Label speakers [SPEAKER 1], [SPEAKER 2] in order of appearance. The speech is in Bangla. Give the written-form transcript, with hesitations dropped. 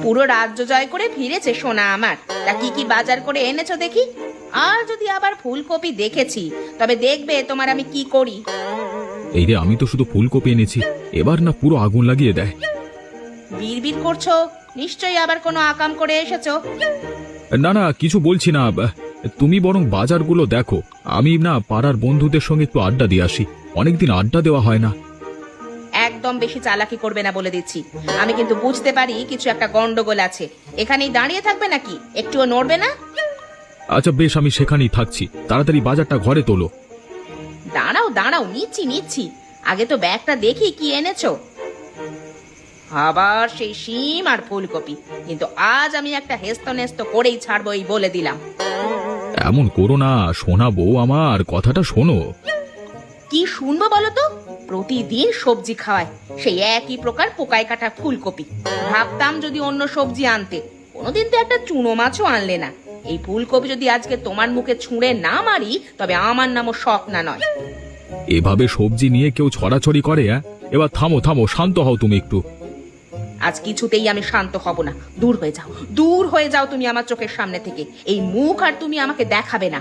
[SPEAKER 1] পুরো রাজ্য জয় করে ফিরেছে সোনা আমার। তা কি কি বাজার করে এনেছো দেখি। আর যদি আবার ফুলকপি দেখেছি তবে দেখবে তোমার আমি কি করি।
[SPEAKER 2] এই রে, আমি তো শুধু ফুলকপি এনেছি, এবার না পুরো আগুন লাগিয়ে দেয়।
[SPEAKER 1] বিড়বিড় করছো, নিশ্চয়ই আবার কোনো আকাম করে এসেছো।
[SPEAKER 2] না না, কিছু বলছি না। তুমি বরং বাজারগুলো দেখো, আমি না পাড়ার বন্ধুদের সঙ্গে একটু আড্ডা দিয়ে আসি, অনেকদিন আড্ডা দেওয়া হয় না।
[SPEAKER 1] একদম বেশি চালাকি করবে না বলে দিচ্ছি। আমি কিন্তু বুঝতে পারি কিছু একটা গন্ডগোল আছে। এখানেই দাঁড়িয়ে থাকবে নাকি, একটুও নড়বে না?
[SPEAKER 2] আচ্ছা বেশ, আমি সেখানেই থাকছি, তাড়াতাড়ি বাজারটা ঘরে তোলো।
[SPEAKER 1] দাঁড়াও দাঁড়াও, নিচ্ছি নিচ্ছি। আগে তো ব্যাগটা দেখি কি এনেছো। আবার সেই শিম আর ফুলকপি, কিন্তু আজ আমি একটা হেস্ত নেস্ত করেই ছাড়বো, এই বলে দিলাম।
[SPEAKER 2] এমন করো না সোনা বউ, আমার কথাটা শোনো।
[SPEAKER 1] কি শুনবো বলো তো? প্রতিদিন সবজি খাওয়ায়, সেই একই প্রকার পোকায় কাটা ফুলকপি। ভাবতাম যদি অন্য সবজি আনতে, কোনোদিন তো একটা চুনো মাছও আনলে না। এই ফুলকপি যদি আজকে তোমার মুখে ছুঁড়ে না মারি তবে আমার নামও স্বপ্না নয়।
[SPEAKER 2] এভাবে সবজি নিয়ে কেউ ছড়াছড়ি করে? এবার থামো থামো, শান্ত হও তুমি একটু।
[SPEAKER 1] আজ কিছুতেই আমি শান্ত হব না। দূর হয়ে যাও, দূর হয়ে যাও তুমি আমার চোখের সামনে থেকে। এই মুখ আর তুমি আমাকে দেখাবে না।